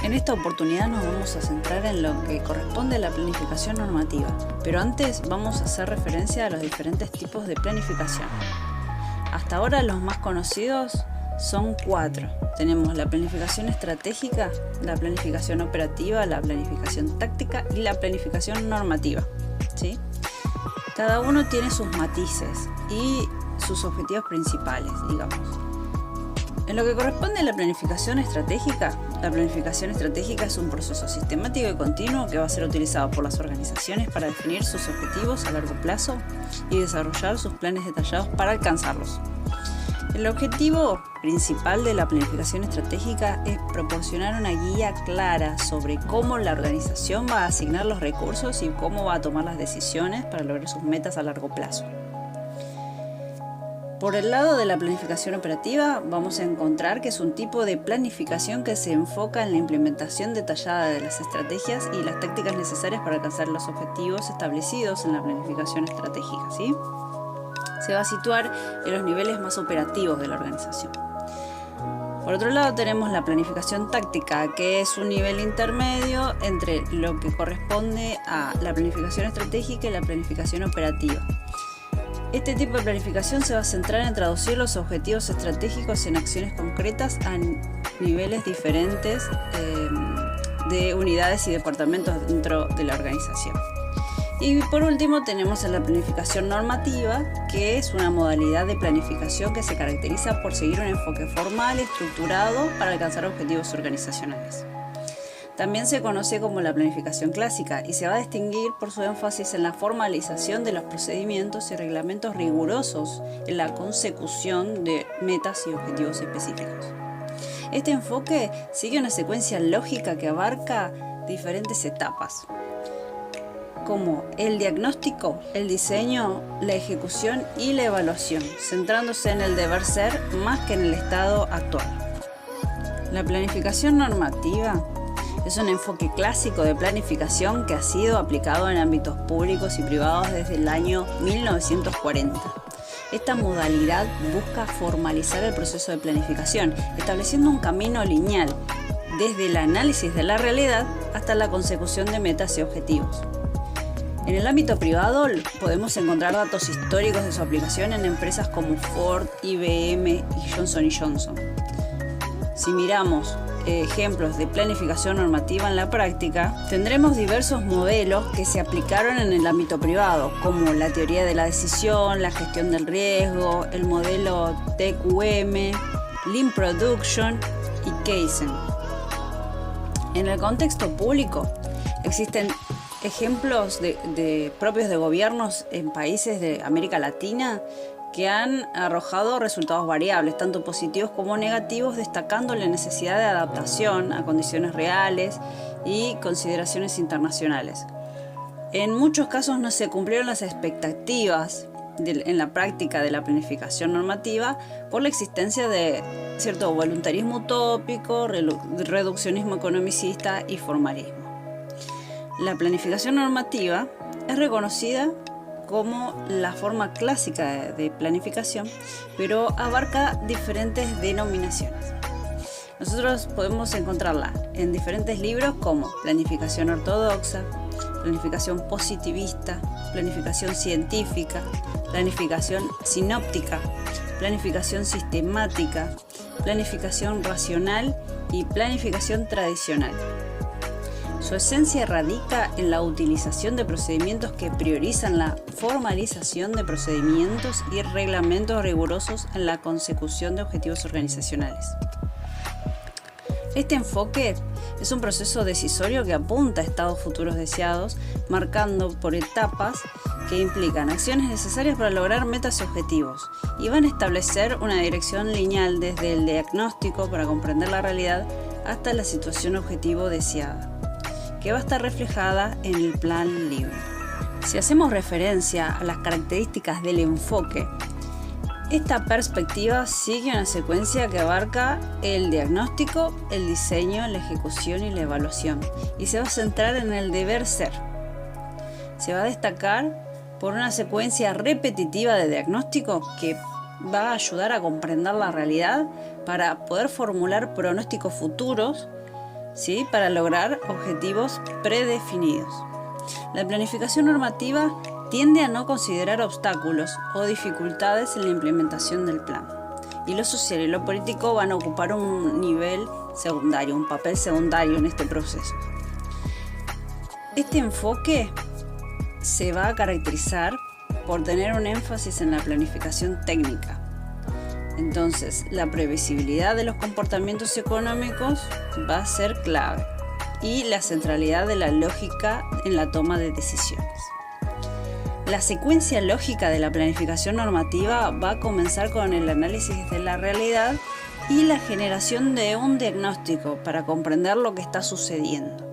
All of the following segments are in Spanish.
En esta oportunidad nos vamos a centrar en lo que corresponde a la planificación normativa, pero antes vamos a hacer referencia a los diferentes tipos de planificación. Hasta ahora los más conocidos son 4. Tenemos la planificación estratégica, la planificación operativa, la planificación táctica y la planificación normativa, ¿sí? Cada uno tiene sus matices y sus objetivos principales, digamos. En lo que corresponde a la planificación estratégica es un proceso sistemático y continuo que va a ser utilizado por las organizaciones para definir sus objetivos a largo plazo y desarrollar sus planes detallados para alcanzarlos. El objetivo principal de la planificación estratégica es proporcionar una guía clara sobre cómo la organización va a asignar los recursos y cómo va a tomar las decisiones para lograr sus metas a largo plazo. Por el lado de la planificación operativa, vamos a encontrar que es un tipo de planificación que se enfoca en la implementación detallada de las estrategias y las tácticas necesarias para alcanzar los objetivos establecidos en la planificación estratégica, ¿sí? Se va a situar en los niveles más operativos de la organización. Por otro lado tenemos la planificación táctica, que es un nivel intermedio entre lo que corresponde a la planificación estratégica y la planificación operativa. Este tipo de planificación se va a centrar en traducir los objetivos estratégicos en acciones concretas a niveles diferentes de unidades y departamentos dentro de la organización. Y por último tenemos a la planificación normativa, que es una modalidad de planificación que se caracteriza por seguir un enfoque formal y estructurado para alcanzar objetivos organizacionales. También se conoce como la planificación clásica y se va a distinguir por su énfasis en la formalización de los procedimientos y reglamentos rigurosos en la consecución de metas y objetivos específicos. Este enfoque sigue una secuencia lógica que abarca diferentes etapas, como el diagnóstico, el diseño, la ejecución y la evaluación, centrándose en el deber ser más que en el estado actual. La planificación normativa es un enfoque clásico de planificación que ha sido aplicado en ámbitos públicos y privados desde el año 1940. Esta modalidad busca formalizar el proceso de planificación, estableciendo un camino lineal desde el análisis de la realidad hasta la consecución de metas y objetivos. En el ámbito privado podemos encontrar datos históricos de su aplicación en empresas como Ford, IBM y Johnson & Johnson. Si miramos ejemplos de planificación normativa en la práctica, tendremos diversos modelos que se aplicaron en el ámbito privado, como la teoría de la decisión, la gestión del riesgo, el modelo TQM, Lean Production y Kaizen. En el contexto público existen ejemplos propios de gobiernos en países de América Latina que han arrojado resultados variables, tanto positivos como negativos, destacando la necesidad de adaptación a condiciones reales y consideraciones internacionales. En muchos casos no se cumplieron las expectativas en la práctica de la planificación normativa por la existencia de cierto voluntarismo utópico, reduccionismo economicista y formalismo. La planificación normativa es reconocida como la forma clásica de planificación, pero abarca diferentes denominaciones. Nosotros podemos encontrarla en diferentes libros como planificación ortodoxa, planificación positivista, planificación científica, planificación sinóptica, planificación sistemática, planificación racional y planificación tradicional. Su esencia radica en la utilización de procedimientos que priorizan la formalización de procedimientos y reglamentos rigurosos en la consecución de objetivos organizacionales. Este enfoque es un proceso decisorio que apunta a estados futuros deseados, marcando por etapas que implican acciones necesarias para lograr metas y objetivos, y van a establecer una dirección lineal desde el diagnóstico para comprender la realidad hasta la situación objetivo deseada, que va a estar reflejada en el plan libre. Si hacemos referencia a las características del enfoque, esta perspectiva sigue una secuencia que abarca el diagnóstico, el diseño, la ejecución y la evaluación, y se va a centrar en el deber ser. Se va a destacar por una secuencia repetitiva de diagnóstico que va a ayudar a comprender la realidad para poder formular pronósticos futuros ¿sí?, para lograr objetivos predefinidos. La planificación normativa tiende a no considerar obstáculos o dificultades en la implementación del plan. Y lo social y lo político van a ocupar un nivel secundario, un papel secundario en este proceso. Este enfoque se va a caracterizar por tener un énfasis en la planificación técnica. Entonces, la previsibilidad de los comportamientos económicos va a ser clave y la centralidad de la lógica en la toma de decisiones. La secuencia lógica de la planificación normativa va a comenzar con el análisis de la realidad y la generación de un diagnóstico para comprender lo que está sucediendo.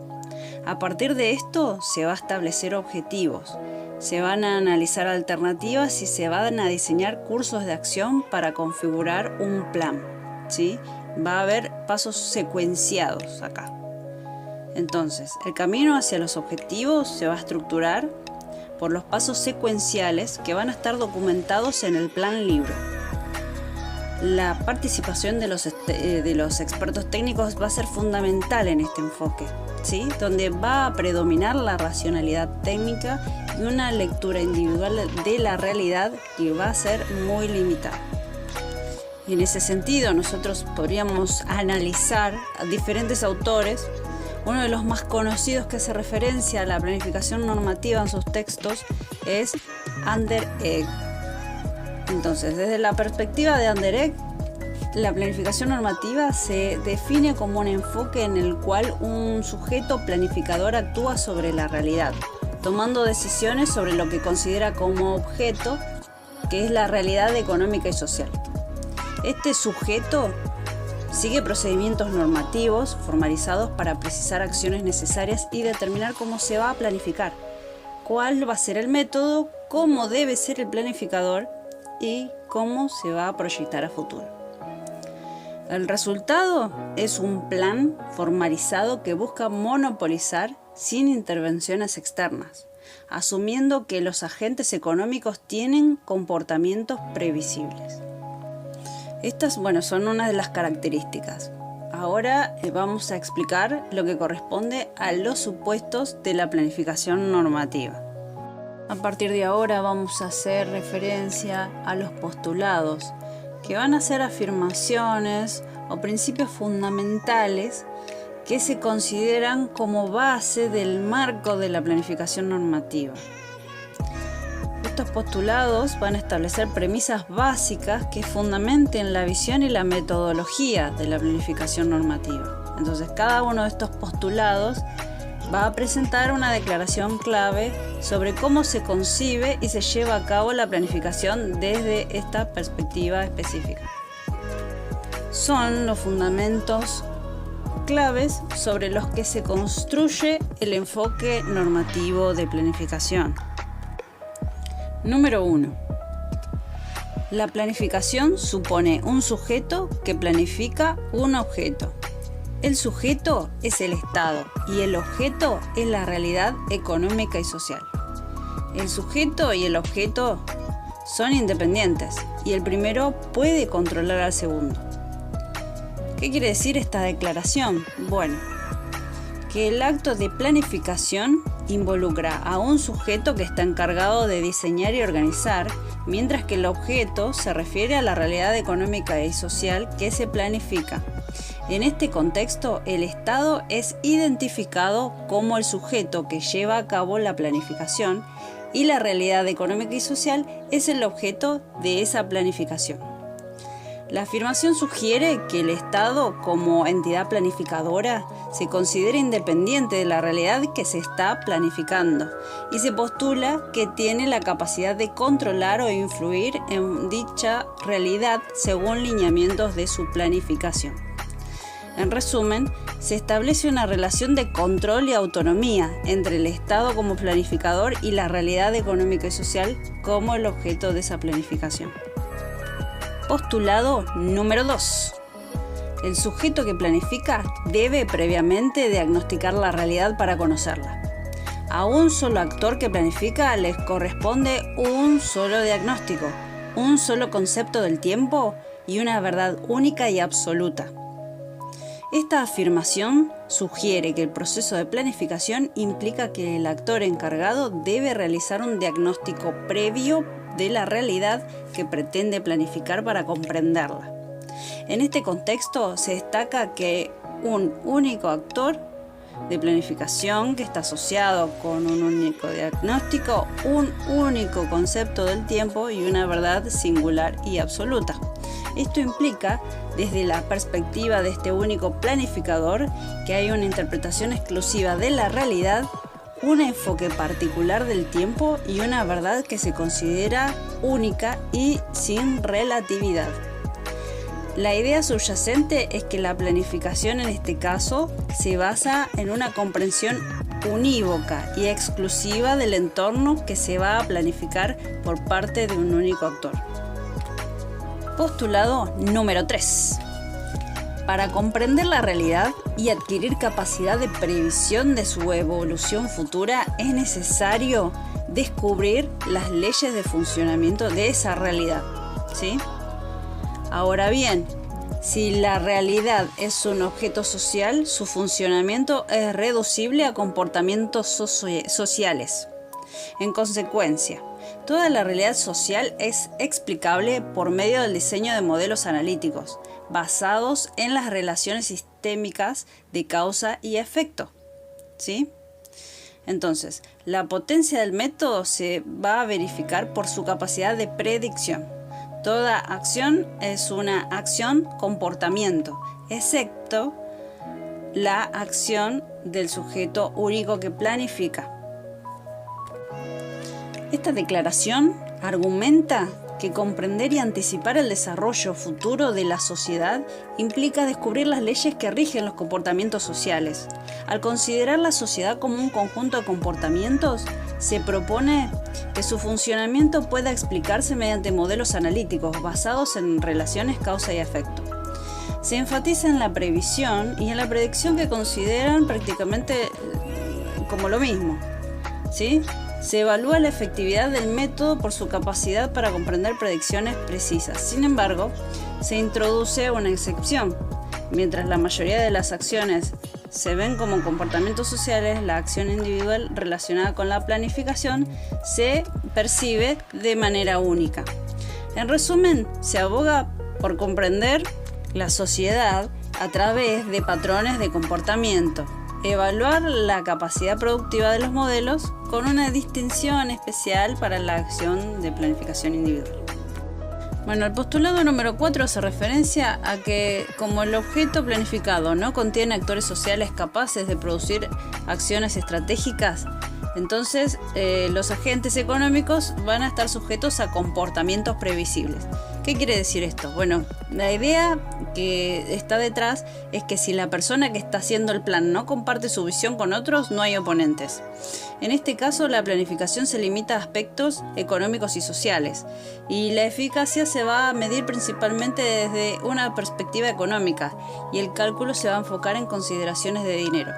A partir de esto se va a establecer objetivos, se van a analizar alternativas y se van a diseñar cursos de acción para configurar un plan, ¿sí? Va a haber pasos secuenciados acá. Entonces, el camino hacia los objetivos se va a estructurar por los pasos secuenciales que van a estar documentados en el plan libro. La participación de los expertos técnicos va a ser fundamental en este enfoque, ¿sí?, donde va a predominar la racionalidad técnica y una lectura individual de la realidad que va a ser muy limitada. En ese sentido, nosotros podríamos analizar a diferentes autores. Uno de los más conocidos que hace referencia a la planificación normativa en sus textos es Ander Egg. Entonces, desde la perspectiva de Ander Egg, la planificación normativa se define como un enfoque en el cual un sujeto planificador actúa sobre la realidad, tomando decisiones sobre lo que considera como objeto, que es la realidad económica y social. Este sujeto sigue procedimientos normativos formalizados para precisar acciones necesarias y determinar cómo se va a planificar, cuál va a ser el método, cómo debe ser el planificador y cómo se va a proyectar a futuro. El resultado es un plan formalizado que busca monopolizar sin intervenciones externas, asumiendo que los agentes económicos tienen comportamientos previsibles. Estas, son una de las características. Ahora vamos a explicar lo que corresponde a los supuestos de la planificación normativa. A partir de ahora vamos a hacer referencia a los postulados, que van a ser afirmaciones o principios fundamentales que se consideran como base del marco de la planificación normativa. Estos postulados van a establecer premisas básicas que fundamenten la visión y la metodología de la planificación normativa. Entonces, cada uno de estos postulados va a presentar una declaración clave sobre cómo se concibe y se lleva a cabo la planificación desde esta perspectiva específica. Son los fundamentos claves sobre los que se construye el enfoque normativo de planificación. Número 1. La planificación supone un sujeto que planifica un objeto. El sujeto es el Estado y el objeto es la realidad económica y social. El sujeto y el objeto son independientes y el primero puede controlar al segundo. ¿Qué quiere decir esta declaración? Bueno, que el acto de planificación involucra a un sujeto que está encargado de diseñar y organizar, mientras que el objeto se refiere a la realidad económica y social que se planifica. En este contexto, el Estado es identificado como el sujeto que lleva a cabo la planificación y la realidad económica y social es el objeto de esa planificación. La afirmación sugiere que el Estado, como entidad planificadora, se considera independiente de la realidad que se está planificando y se postula que tiene la capacidad de controlar o influir en dicha realidad según lineamientos de su planificación. En resumen, se establece una relación de control y autonomía entre el Estado como planificador y la realidad económica y social como el objeto de esa planificación. Postulado número 2. El sujeto que planifica debe previamente diagnosticar la realidad para conocerla. A un solo actor que planifica les corresponde un solo diagnóstico, un solo concepto del tiempo y una verdad única y absoluta. Esta afirmación sugiere que el proceso de planificación implica que el actor encargado debe realizar un diagnóstico previo de la realidad que pretende planificar para comprenderla. En este contexto se destaca que un único actor de planificación que está asociado con un único diagnóstico, un único concepto del tiempo y una verdad singular y absoluta. Esto implica, desde la perspectiva de este único planificador, que hay una interpretación exclusiva de la realidad, un enfoque particular del tiempo y una verdad que se considera única y sin relatividad. La idea subyacente es que la planificación en este caso se basa en una comprensión unívoca y exclusiva del entorno que se va a planificar por parte de un único actor. Postulado número 3. Para comprender la realidad y adquirir capacidad de previsión de su evolución futura, es necesario descubrir las leyes de funcionamiento de esa realidad, ¿sí? Ahora bien, si la realidad es un objeto social, su funcionamiento es reducible a comportamientos sociales. En consecuencia, toda la realidad social es explicable por medio del diseño de modelos analíticos, basados en las relaciones sistémicas de causa y efecto, ¿sí? Entonces, la potencia del método se va a verificar por su capacidad de predicción. Toda acción es una acción-comportamiento, excepto la acción del sujeto único que planifica. Esta declaración argumenta que comprender y anticipar el desarrollo futuro de la sociedad implica descubrir las leyes que rigen los comportamientos sociales. Al considerar la sociedad como un conjunto de comportamientos, se propone que su funcionamiento pueda explicarse mediante modelos analíticos basados en relaciones causa y efecto. Se enfatiza en la previsión y en la predicción, que consideran prácticamente como lo mismo, ¿sí? Se evalúa la efectividad del método por su capacidad para comprender predicciones precisas. Sin embargo, se introduce una excepción. Mientras la mayoría de las acciones se ven como comportamientos sociales, la acción individual relacionada con la planificación se percibe de manera única. En resumen, se aboga por comprender la sociedad a través de patrones de comportamiento, evaluar la capacidad productiva de los modelos con una distinción especial para la acción de planificación individual. Bueno, el postulado número 4 hace referencia a que, como el objeto planificado no contiene actores sociales capaces de producir acciones estratégicas, entonces los agentes económicos van a estar sujetos a comportamientos previsibles. ¿Qué quiere decir esto? Bueno, la idea que está detrás es que si la persona que está haciendo el plan no comparte su visión con otros, no hay oponentes. En este caso, la planificación se limita a aspectos económicos y sociales, y la eficacia se va a medir principalmente desde una perspectiva económica, y el cálculo se va a enfocar en consideraciones de dinero.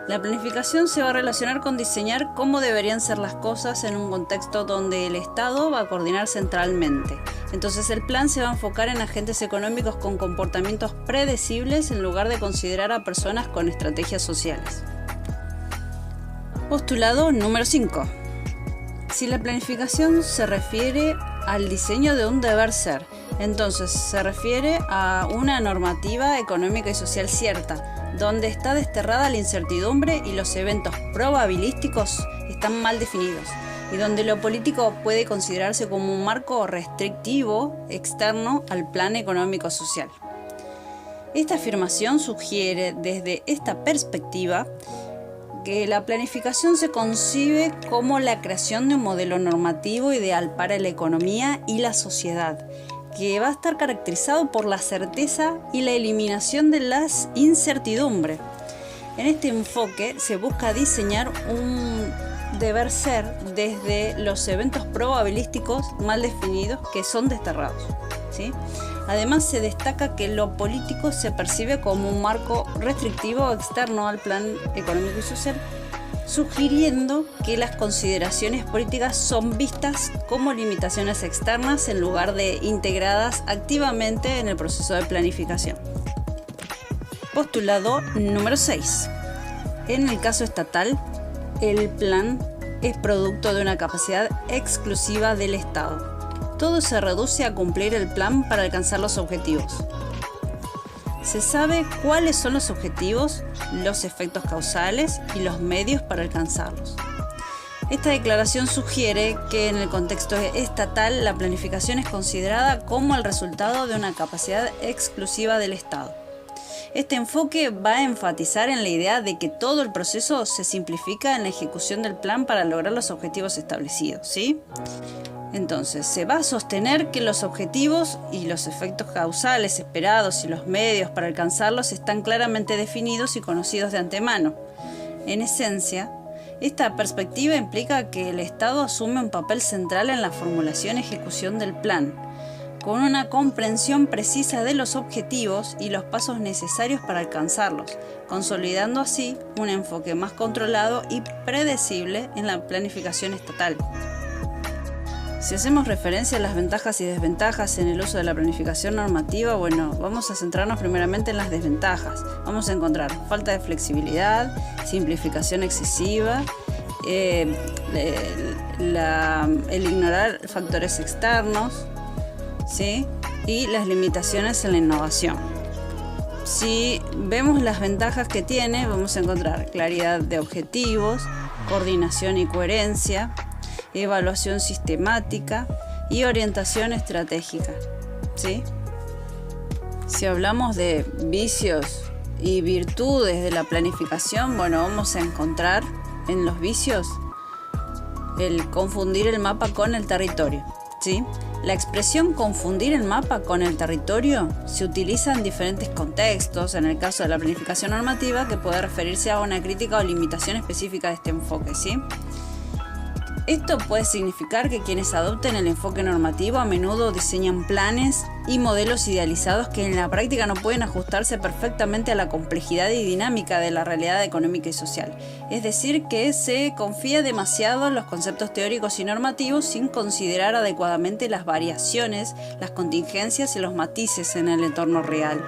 La planificación se va a relacionar con diseñar cómo deberían ser las cosas en un contexto donde el Estado va a coordinar centralmente. Entonces el plan se va a enfocar en agentes económicos con comportamientos predecibles en lugar de considerar a personas con estrategias sociales. Postulado número 5. Si la planificación se refiere al diseño de un deber ser, entonces se refiere a una normativa económica y social cierta, donde está desterrada la incertidumbre y los eventos probabilísticos están mal definidos, y donde lo político puede considerarse como un marco restrictivo externo al plan económico-social. Esta afirmación sugiere desde esta perspectiva que la planificación se concibe como la creación de un modelo normativo ideal para la economía y la sociedad, que va a estar caracterizado por la certeza y la eliminación de las incertidumbres. En este enfoque se busca diseñar un deber ser desde los eventos probabilísticos mal definidos que son desterrados, ¿sí? Además, se destaca que lo político se percibe como un marco restrictivo externo al plan económico y social, sugiriendo que las consideraciones políticas son vistas como limitaciones externas en lugar de integradas activamente en el proceso de planificación. Postulado número 6. En el caso estatal, el plan es producto de una capacidad exclusiva del Estado. Todo se reduce a cumplir el plan para alcanzar los objetivos. Se sabe cuáles son los objetivos, los efectos causales y los medios para alcanzarlos. Esta declaración sugiere que en el contexto estatal la planificación es considerada como el resultado de una capacidad exclusiva del Estado. Este enfoque va a enfatizar en la idea de que todo el proceso se simplifica en la ejecución del plan para lograr los objetivos establecidos, ¿sí? Entonces, se va a sostener que los objetivos y los efectos causales esperados y los medios para alcanzarlos están claramente definidos y conocidos de antemano. En esencia, esta perspectiva implica que el Estado asume un papel central en la formulación y ejecución del plan, con una comprensión precisa de los objetivos y los pasos necesarios para alcanzarlos, consolidando así un enfoque más controlado y predecible en la planificación estatal. Si hacemos referencia a las ventajas y desventajas en el uso de la planificación normativa, vamos a centrarnos primeramente en las desventajas. Vamos a encontrar falta de flexibilidad, simplificación excesiva, el ignorar factores externos, ¿sí? Y las limitaciones en la innovación. Si vemos las ventajas que tiene, vamos a encontrar claridad de objetivos, coordinación y coherencia, evaluación sistemática y orientación estratégica, ¿sí? Si hablamos de vicios y virtudes de la planificación, vamos a encontrar en los vicios el confundir el mapa con el territorio, ¿sí? La expresión confundir el mapa con el territorio se utiliza en diferentes contextos, en el caso de la planificación normativa, que puede referirse a una crítica o limitación específica de este enfoque, ¿sí? Esto puede significar que quienes adopten el enfoque normativo a menudo diseñan planes y modelos idealizados que en la práctica no pueden ajustarse perfectamente a la complejidad y dinámica de la realidad económica y social. Es decir, que se confía demasiado en los conceptos teóricos y normativos sin considerar adecuadamente las variaciones, las contingencias y los matices en el entorno real.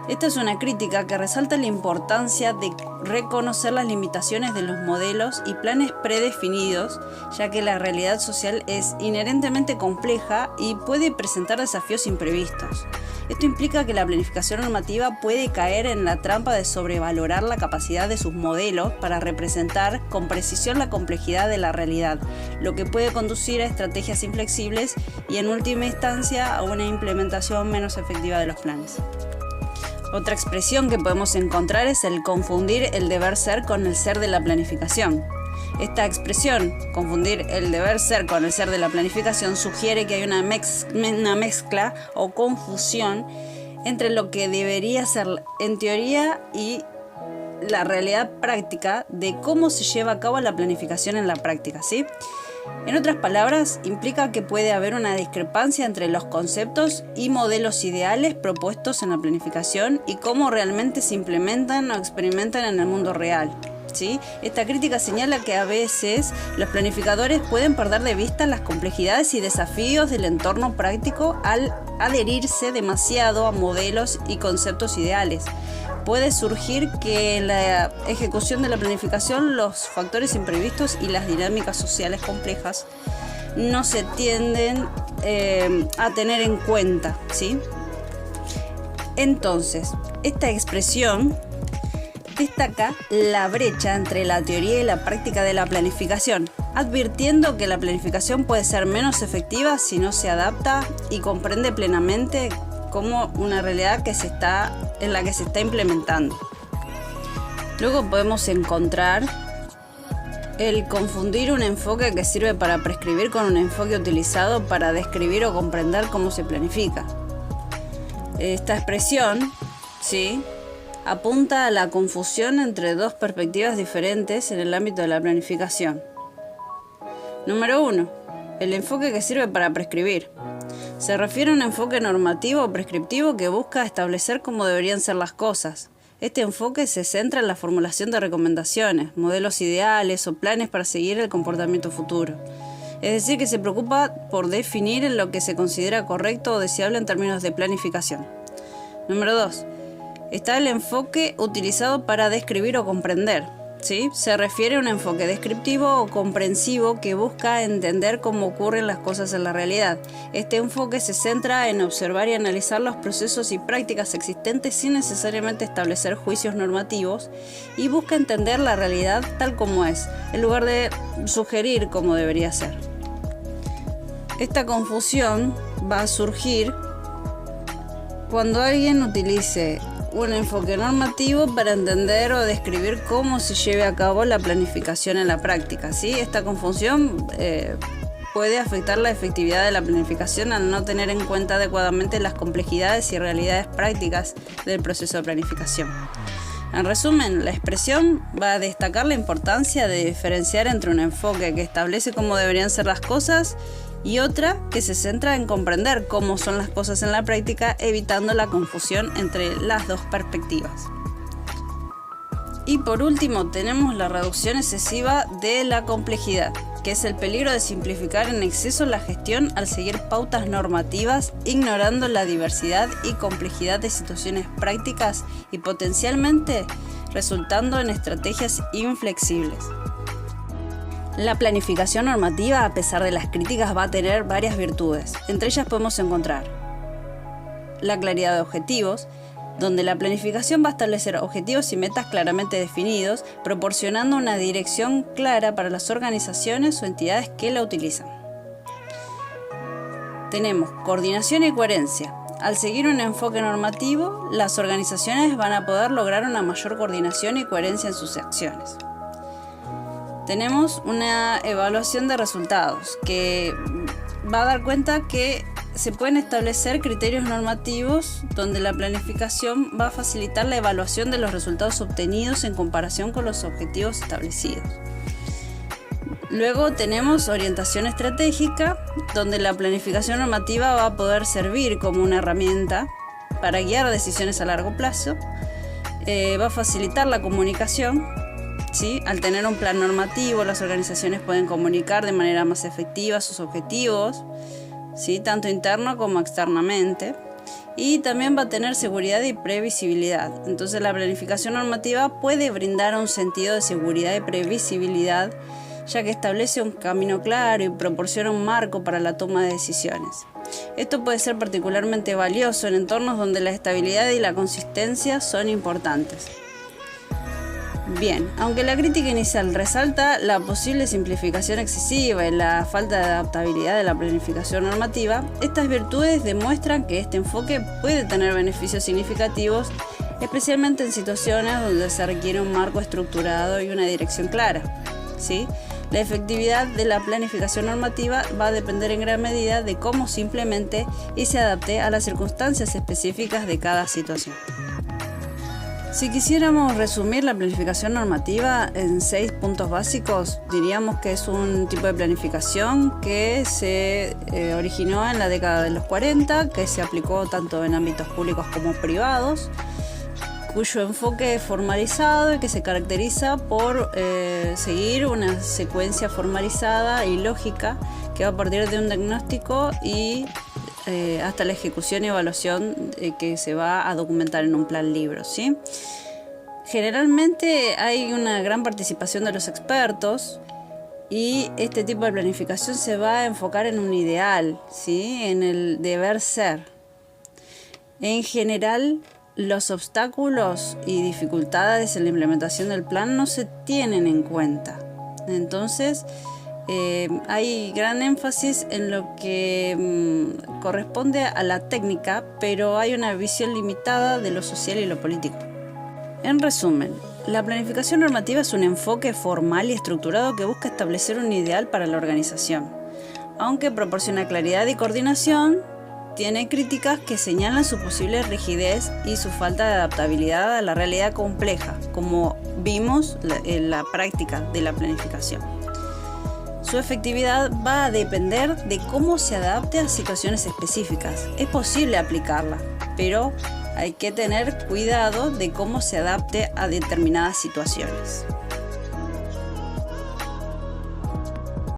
Esta es una crítica que resalta la importancia de reconocer las limitaciones de los modelos y planes predefinidos, ya que la realidad social es inherentemente compleja y puede presentar desafíos imprevistos. Esto implica que la planificación normativa puede caer en la trampa de sobrevalorar la capacidad de sus modelos para representar con precisión la complejidad de la realidad, lo que puede conducir a estrategias inflexibles y en última instancia a una implementación menos efectiva de los planes. Otra expresión que podemos encontrar es el confundir el deber ser con el ser de la planificación. Esta expresión, confundir el deber ser con el ser de la planificación, sugiere que hay una mezcla o confusión entre lo que debería ser en teoría y la realidad práctica de cómo se lleva a cabo la planificación en la práctica, ¿sí? En otras palabras, implica que puede haber una discrepancia entre los conceptos y modelos ideales propuestos en la planificación y cómo realmente se implementan o experimentan en el mundo real, ¿sí? Esta crítica señala que a veces los planificadores pueden perder de vista las complejidades y desafíos del entorno práctico al adherirse demasiado a modelos y conceptos ideales. Puede surgir que en la ejecución de la planificación los factores imprevistos y las dinámicas sociales complejas no se tienden a tener en cuenta, ¿sí? Entonces, esta expresión destaca la brecha entre la teoría y la práctica de la planificación, advirtiendo que la planificación puede ser menos efectiva si no se adapta y comprende plenamente como una realidad en la que se está implementando. Luego podemos encontrar el confundir un enfoque que sirve para prescribir con un enfoque utilizado para describir o comprender cómo se planifica. Esta expresión, ¿sí?, apunta a la confusión entre dos perspectivas diferentes en el ámbito de la planificación. Número 1. El enfoque que sirve para prescribir. Se refiere a un enfoque normativo o prescriptivo que busca establecer cómo deberían ser las cosas. Este enfoque se centra en la formulación de recomendaciones, modelos ideales o planes para seguir el comportamiento futuro. Es decir, que se preocupa por definir lo que se considera correcto o deseable en términos de planificación. Número 2. Está el enfoque utilizado para describir o comprender, ¿sí? Se refiere a un enfoque descriptivo o comprensivo que busca entender cómo ocurren las cosas en la realidad. Este enfoque se centra en observar y analizar los procesos y prácticas existentes sin necesariamente establecer juicios normativos y busca entender la realidad tal como es, en lugar de sugerir cómo debería ser. Esta confusión va a surgir cuando alguien utilice un enfoque normativo para entender o describir cómo se lleve a cabo la planificación en la práctica, ¿sí? Esta confusión puede afectar la efectividad de la planificación al no tener en cuenta adecuadamente las complejidades y realidades prácticas del proceso de planificación. En resumen, la expresión va a destacar la importancia de diferenciar entre un enfoque que establece cómo deberían ser las cosas y otra que se centra en comprender cómo son las cosas en la práctica, evitando la confusión entre las dos perspectivas. Y por último tenemos la reducción excesiva de la complejidad, que es el peligro de simplificar en exceso la gestión al seguir pautas normativas, ignorando la diversidad y complejidad de situaciones prácticas y potencialmente resultando en estrategias inflexibles. La planificación normativa, a pesar de las críticas, va a tener varias virtudes. Entre ellas podemos encontrar la claridad de objetivos, donde la planificación va a establecer objetivos y metas claramente definidos, proporcionando una dirección clara para las organizaciones o entidades que la utilizan. Tenemos coordinación y coherencia. Al seguir un enfoque normativo, las organizaciones van a poder lograr una mayor coordinación y coherencia en sus acciones. Tenemos una evaluación de resultados que va a dar cuenta que se pueden establecer criterios normativos donde la planificación va a facilitar la evaluación de los resultados obtenidos en comparación con los objetivos establecidos. Luego tenemos orientación estratégica, donde la planificación normativa va a poder servir como una herramienta para guiar decisiones a largo plazo. Va a facilitar la comunicación. ¿Sí? Al tener un plan normativo, las organizaciones pueden comunicar de manera más efectiva sus objetivos, ¿sí? Tanto interno como externamente. Y también va a tener seguridad y previsibilidad. Entonces la planificación normativa puede brindar un sentido de seguridad y previsibilidad, ya que establece un camino claro y proporciona un marco para la toma de decisiones. Esto puede ser particularmente valioso en entornos donde la estabilidad y la consistencia son importantes. Bien, aunque la crítica inicial resalta la posible simplificación excesiva y la falta de adaptabilidad de la planificación normativa, estas virtudes demuestran que este enfoque puede tener beneficios significativos, especialmente en situaciones donde se requiere un marco estructurado y una dirección clara, ¿sí? La efectividad de la planificación normativa va a depender en gran medida de cómo se implemente y se adapte a las circunstancias específicas de cada situación. Si quisiéramos resumir la planificación normativa en 6 puntos básicos, diríamos que es un tipo de planificación que se originó en la década de los 40, que se aplicó tanto en ámbitos públicos como privados, cuyo enfoque es formalizado y que se caracteriza por seguir una secuencia formalizada y lógica que va a partir de un diagnóstico y hasta la ejecución y evaluación que se va a documentar en un plan libro, ¿sí? Generalmente hay una gran participación de los expertos y este tipo de planificación se va a enfocar en un ideal, ¿sí? En el deber ser. En general, los obstáculos y dificultades en la implementación del plan no se tienen en cuenta. Entonces, hay gran énfasis en lo que corresponde a la técnica, pero hay una visión limitada de lo social y lo político. En resumen, la planificación normativa es un enfoque formal y estructurado que busca establecer un ideal para la organización. Aunque proporciona claridad y coordinación, tiene críticas que señalan su posible rigidez y su falta de adaptabilidad a la realidad compleja, como vimos en la práctica de la planificación. Su efectividad va a depender de cómo se adapte a situaciones específicas. Es posible aplicarla, pero hay que tener cuidado de cómo se adapte a determinadas situaciones.